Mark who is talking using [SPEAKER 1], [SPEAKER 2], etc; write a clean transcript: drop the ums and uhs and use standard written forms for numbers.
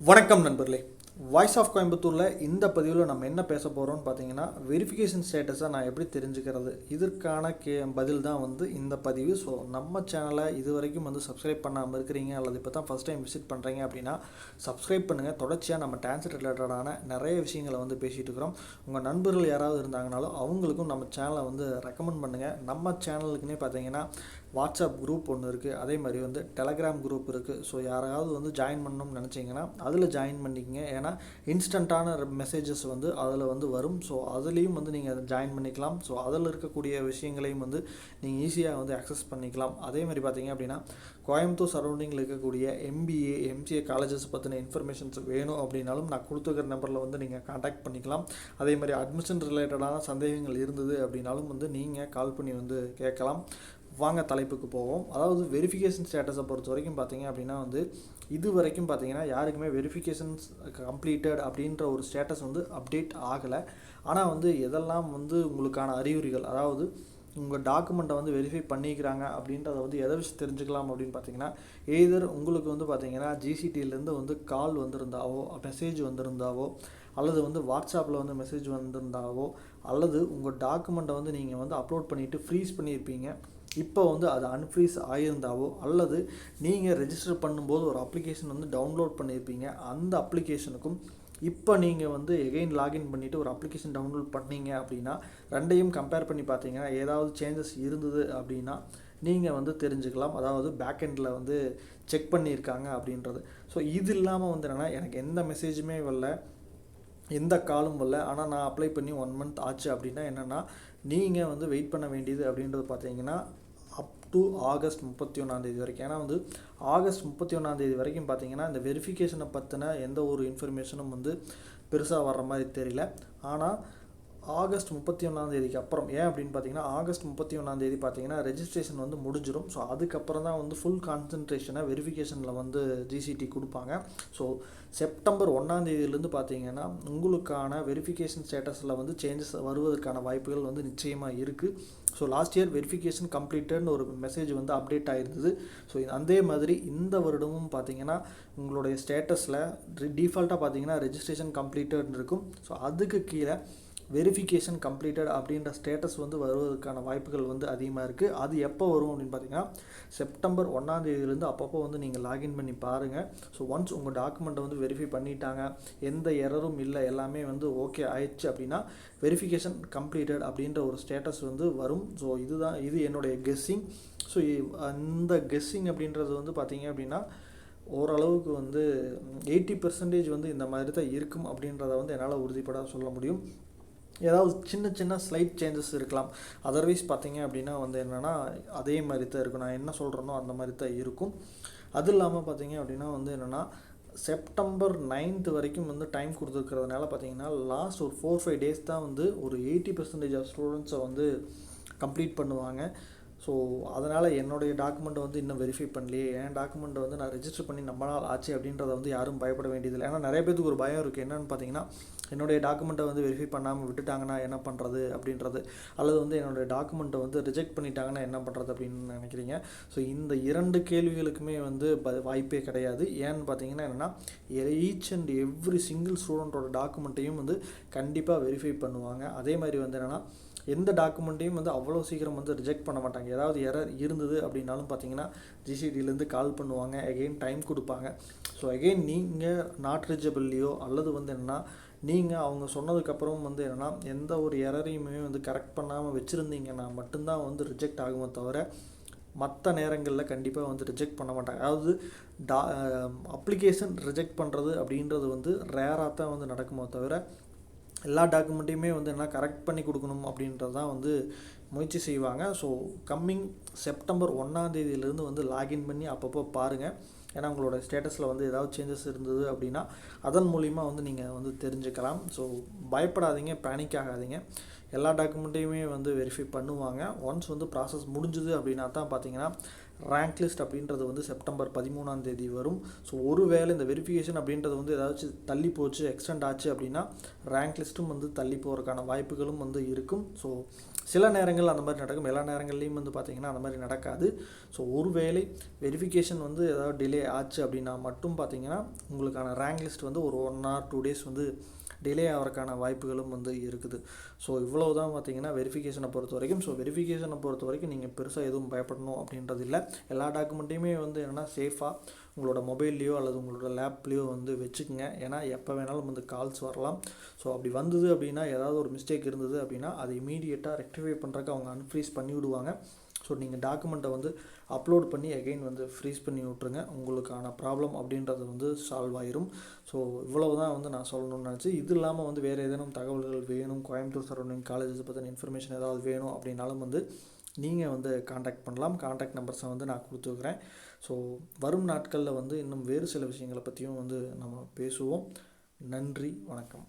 [SPEAKER 1] வணக்கம் நண்பர்களே. Voice of கோயம்புத்தூரில் இந்த பதிவில் நம்ம என்ன பேச போகிறோம்னு பார்த்தீங்கன்னா, வெரிஃபிகேஷன் ஸ்டேட்டஸை நான் எப்படி தெரிஞ்சுக்கிறது, இதற்கான பதில் தான் இந்த பதிவு. ஸோ நம்ம சேனலை இது வரைக்கும் சப்ஸ்கிரைப் பண்ணாமல் இருக்கிறீங்க அல்லது இப்போ தான் ஃபஸ்ட் டைம் விசிட் பண்ணுறீங்க அப்படின்னா சப்ஸ்கிரைப் பண்ணுங்கள். தொடர்ச்சியாக நம்ம டான்செட் ரிலேட்டடான நிறைய விஷயங்களை பேசிகிட்டு இருக்கிறோம். உங்கள் நண்பர்கள் யாராவது இருந்தாங்கனாலும் அவங்களுக்கும் நம்ம சேனலை ரெக்கமெண்ட் பண்ணுங்கள். நம்ம சேனலுக்குன்னே பார்த்தீங்கன்னா வாட்ஸ்அப் குரூப் ஒன்று இருக்குது, அதே மாதிரி டெலகிராம் குரூப் இருக்குது. ஸோ யாராவது ஜாயின் பண்ணணும்னு நினச்சிங்கன்னா அதில் ஜாயின் பண்ணிக்கங்க. ஏன்னா இன்ஸ்டண்ட்டான மெசேஜஸ் அதில் வரும். ஸோ அதுலேயும் நீங்கள் அதை ஜாயின் பண்ணிக்கலாம். ஸோ அதில் இருக்கக்கூடிய விஷயங்களையும் நீங்கள் ஈஸியாக அக்சஸ் பண்ணிக்கலாம். அதே மாதிரி பார்த்தீங்க அப்படின்னா கோயம்புத்தூர் சரௌண்டிங்கில் இருக்கக்கூடிய MBA MCA காலேஜஸ் பற்றின இன்ஃபர்மேஷன்ஸ் வேணும் அப்படின்னாலும் நான் கொடுத்துருக்கிற நம்பரில் நீங்கள் காண்டாக்ட் பண்ணிக்கலாம். அதே மாதிரி அட்மிஷன் ரிலேட்டடான சந்தேகங்கள் இருந்தது அப்படின்னாலும் நீங்கள் கால் பண்ணி கேட்கலாம். வாங்க தலைப்புக்கு போவோம். அதாவது வெரிஃபிகேஷன் ஸ்டேட்டஸை பொறுத்த வரைக்கும் பார்த்தீங்க அப்படின்னா இது வரைக்கும் பார்த்தீங்கன்னா யாருக்குமே வெரிஃபிகேஷன்ஸ் கம்ப்ளீட்டட் அப்படின்ற ஒரு ஸ்டேட்டஸ் அப்டேட் ஆகலை. ஆனால் எதெல்லாம் உங்களுக்கான அறிகுறிகள், அதாவது உங்கள் டாக்குமெண்ட்டை வெரிஃபை பண்ணிக்கிறாங்க அப்படின்றத எதை வச்சு தெரிஞ்சுக்கலாம் அப்படின்னு பார்த்தீங்கன்னா, எய்தர் உங்களுக்கு பார்த்தீங்கன்னா GCTலேருந்து கால் வந்திருந்தாவோ, மெசேஜ் வந்திருந்தாவோ, அல்லது வாட்ஸ்அப்பில் மெசேஜ் வந்திருந்தாவோ, அல்லது உங்கள் டாக்குமெண்ட்டை நீங்கள் அப்லோட் பண்ணிவிட்டு ஃப்ரீஸ் பண்ணியிருப்பீங்க, இப்போ அது அன்ஃப்ரீஸ் ஆகியிருந்தாவோ, அல்லது நீங்கள் ரெஜிஸ்டர் பண்ணும்போது ஒரு அப்ளிகேஷன் டவுன்லோட் பண்ணியிருப்பீங்க, அந்த அப்ளிகேஷனுக்கும் இப்போ நீங்கள் எகெயின் லாகின் பண்ணிவிட்டு ஒரு அப்ளிகேஷன் டவுன்லோட் பண்ணீங்க அப்படின்னா ரெண்டையும் கம்பேர் பண்ணி பார்த்தீங்கன்னா ஏதாவது சேஞ்சஸ் இருந்தது அப்படின்னா நீங்கள் தெரிஞ்சுக்கலாம். அதாவது பேக்கெண்டில் செக் பண்ணியிருக்காங்க அப்படின்றது. ஸோ இது இல்லாமல் என்னென்னா எனக்கு எந்த மெசேஜுமே வரல, எந்த காலும் வரல, ஆனால் நான் அப்ளை பண்ணி 1 month ஆச்சு அப்படின்னா என்னென்னா நீங்கள் வெயிட் பண்ண வேண்டியது அப்படின்றது பார்த்தீங்கன்னா அப் டு ஆகஸ்ட் 31 வரைக்கும். ஏன்னா ஆகஸ்ட் 31 வரைக்கும் பார்த்தீங்கன்னா இந்த வெரிஃபிகேஷனை பற்றின எந்த ஒரு இன்ஃபர்மேஷனும் பெருசாக வர்ற மாதிரி தெரியல. ஆனால் ஆகஸ்ட் 31 அப்புறம், ஏன் அப்படின்னு பார்த்தீங்கன்னா ஆகஸ்ட் 31 பார்த்தீங்கன்னா ரெஜிஸ்ட்ரேஷன் முடிஞ்சிடும். ஸோ அதுக்கப்புறம் தான் ஃபுல் கான்சன்ட்ரேஷனை வெரிஃபிகேஷனில் GCT கொடுப்பாங்க. ஸோ செப்டம்பர் 1 பார்த்தீங்கன்னா உங்களுக்கான வெரிஃபிகேஷன் ஸ்டேட்டஸில் சேஞ்சஸ் வருவதற்கான வாய்ப்புகள் நிச்சயமாக இருக்குது. ஸோ லாஸ்ட் இயர் வெரிஃபிகேஷன் கம்ப்ளீட்டட்னு ஒரு மெசேஜ் அப்டேட் ஆகிருந்தது. ஸோ அதே மாதிரி இந்த வருடமும் பார்த்தீங்கன்னா உங்களுடைய ஸ்டேட்டஸில் டிஃபால்ட்டாக பார்த்தீங்கன்னா ரெஜிஸ்ட்ரேஷன் கம்ப்ளீட்டட்னு இருக்கும். ஸோ அதுக்கு கீழே வெரிஃபிகேஷன் கம்ப்ளீட்டட் அப்படின்ற ஸ்டேட்டஸ் வருவதற்கான வாய்ப்புகள் அதிகமாக இருக்குது. அது எப்போ வரும் அப்படின்னு பார்த்தீங்கன்னா செப்டம்பர் 1 அப்பப்போ நீங்கள் லாகின் பண்ணி பாருங்கள். ஸோ ஒன்ஸ் உங்கள் டாக்குமெண்ட்டை வெரிஃபை பண்ணிட்டாங்க, எந்த எரரும் இல்லை, எல்லாமே ஓகே ஆயிடுச்சு அப்படின்னா வெரிஃபிகேஷன் கம்ப்ளீட்டட் அப்படின்ற ஒரு ஸ்டேட்டஸ் வரும். ஸோ இது என்னுடைய கெஸ்ஸிங். ஸோ அந்த கெஸ்ஸிங் அப்படின்றது பார்த்தீங்க அப்படின்னா ஓரளவுக்கு 80% இந்த மாதிரி தான் இருக்கும் அப்படின்றத என்னால் உறுதிப்பட சொல்ல முடியும். ஏதாவது சின்ன சின்ன ஸ்லைட் சேஞ்சஸ் இருக்கலாம். அதர்வைஸ் பார்த்தீங்க அப்படின்னா என்னென்னா அதே மாதிரி தான் இருக்கும். நான் என்ன சொல்கிறேனோ அந்த மாதிரி தான் இருக்கும். அது இல்லாமல் பார்த்தீங்க அப்படின்னா என்னென்னா செப்டம்பர் 9 வரைக்கும் டைம் கொடுத்துருக்கிறதுனால பார்த்தீங்கன்னா லாஸ்ட் ஒரு 4-5 days தான் ஒரு 80% ஆஃப் ஸ்டூடெண்ட்ஸை கம்ப்ளீட் பண்ணுவாங்க. ஸோ அதனால் என்னுடைய டாக்குமெண்ட்டை இன்னும் வெரிஃபை பண்ணலையே, என் டாக்குமெண்ட்டை நான் ரெஜிஸ்டர் பண்ணி ரொம்ப நாள் ஆச்சு அப்படின்றத யாரும் பயப்பட வேண்டியதில்லை. ஏன்னா நிறைய பேருக்கு ஒரு பயம் இருக்குது. என்னென்னு பார்த்தீங்கன்னா என்னுடைய டாக்குமெண்ட்டை வெரிஃபை பண்ணாமல் விட்டுட்டாங்கன்னா என்ன பண்ணுறது அப்படின்றது, அல்லது என்னுடைய டாக்குமெண்ட்டை ரிஜெக்ட் பண்ணிட்டாங்கன்னா என்ன பண்ணுறது அப்படின்னு நினைக்கிறீங்க. ஸோ இந்த 2 கேள்விகளுக்குமே வாய்ப்பே கிடையாது. ஏன்னு பார்த்தீங்கன்னா என்னென்னா ஈச் அண்ட் எவ்ரி சிங்கிள் ஸ்டூடெண்ட்டோட டாக்குமெண்ட்டையும் கண்டிப்பாக வெரிஃபை பண்ணுவாங்க. அதே மாதிரி என்னென்னா எந்த டாக்குமெண்ட்டையும் அவ்வளோ சீக்கிரம் ரிஜெக்ட் பண்ண மாட்டாங்க. ஏதாவது எரர் இருந்தது அப்படின்னாலும் பார்த்தீங்கன்னா GCTலேருந்து கால் பண்ணுவாங்க, எகெயின் டைம் கொடுப்பாங்க. ஸோ எகெயின் நீங்கள் நாட் ரீச்சபிள்லையோ அல்லது என்னென்னா நீங்கள் அவங்க சொன்னதுக்கப்புறம் என்னென்னா எந்த ஒரு எரரையுமே கரெக்ட் பண்ணாமல் வச்சுருந்தீங்கன்னா மட்டும்தான் ரிஜெக்ட் ஆகுமே தவிர மற்ற நேரங்களில் கண்டிப்பாக ரிஜெக்ட் பண்ண மாட்டாங்க. அதாவது அப்ளிகேஷன் ரிஜெக்ட் பண்ணுறது அப்படின்றது ரேராக தான் நடக்குமோ தவிர எல்லா டாக்குமெண்ட்டையுமே என்ன கரெக்ட் பண்ணி கொடுக்கணும் அப்படின்றது தான் முயற்சி செய்வாங்க. ஸோ கம்மிங் செப்டம்பர் 1 லாகின் பண்ணி அப்பப்போ பாருங்கள். ஏன்னா உங்களோட ஸ்டேட்டஸில் ஏதாவது சேஞ்சஸ் இருந்தது அப்படின்னா அதன் மூலிமா நீங்கள் தெரிஞ்சுக்கலாம். ஸோ பயப்படாதீங்க, பேனிக் ஆகாதீங்க. எல்லா டாக்குமெண்ட்டையுமே வெரிஃபை பண்ணுவாங்க. ஒன்ஸ் ப்ராசஸ் முடிஞ்சுது அப்படின்னா தான் பார்த்தீங்கன்னா ரேங்க் லிஸ்ட் அப்படின்றது வந்து செப்டம்பர் 13ஆம் தேதி வரும். ஸோ ஒருவேளை இந்த வெரிஃபிகேஷன் அப்படின்றது வந்து ஏதாச்சும் தள்ளி போச்சு, எக்ஸ்டெண்ட் ஆச்சு அப்படின்னா ரேங்க் லிஸ்ட்டும் வந்து தள்ளி போகிறதுக்கான வாய்ப்புகளும் வந்து இருக்கும். ஸோ சில நேரங்கள் அந்த மாதிரி நடக்கும், எல்லா நேரங்கள்லையும் வந்து பார்த்திங்கன்னா அந்த மாதிரி நடக்காது. ஸோ ஒருவேளை வெரிஃபிகேஷன் வந்து ஏதாவது டிலே ஆச்சு அப்படின்னா மட்டும் பார்த்திங்கன்னா உங்களுக்கான ரேங்க் லிஸ்ட் வந்து ஒரு 1 or 2 days வந்து டிலே ஆகிறதுக்கான வாய்ப்புகளும் வந்து இருக்குது. ஸோ இவ்வளோ தான் பார்த்திங்கன்னா வெரிஃபிகேஷனை பொறுத்த வரைக்கும். ஸோ வெரிஃபிகேஷனை பொறுத்த வரைக்கும் நீங்கள் பெருசாக எதுவும் பயப்படணும் அப்படின்றது இல்லை. எல்லா டாக்குமெண்ட்டையுமே வந்து என்னென்னா சேஃபாக உங்களோட மொபைல்லையோ அல்லது உங்களோட லேப்லேயோ வந்து வச்சுக்கோங்க. ஏன்னா எப்போ வேணாலும் வந்து கால்ஸ் வரலாம். ஸோ அப்படி வந்தது அப்படின்னா ஏதாவது ஒரு மிஸ்டேக் இருந்தது அப்படின்னா அதை இமீடியட்டாக ரெக்டிஃபை பண்ணுறதுக்கு அவங்க அன்ஃப்ரீஸ் பண்ணி விடுவாங்க. ஸோ நீங்கள் டாக்குமெண்ட்டை வந்து அப்லோட் பண்ணி அகெயின் வந்து ஃப்ரீஸ் பண்ணி விட்ருங்க. உங்களுக்கான ப்ராப்ளம் அப்படின்றது வந்து சால்வ் ஆயிரும். ஸோ இவ்வளவு தான் வந்து நான் சொல்லணும்னு நினச்சி. இது இல்லாமல் வந்து வேறு ஏதேனும் தகவல்கள் வேணும், கோயம்புத்தூர் சரௌண்டிங் காலேஜஸ் பற்றின இன்ஃபர்மேஷன் ஏதாவது வேணும் அப்படின்னாலும் வந்து நீங்கள் வந்து காண்டாக்ட் பண்ணலாம். காண்டாக்ட் நம்பர்ஸை வந்து நான் கொடுத்துருக்குறேன். ஸோ வரும் நாட்களில் வந்து இன்னும் வேறு சில விஷயங்களை பற்றியும் வந்து நம்ம பேசுவோம். நன்றி, வணக்கம்.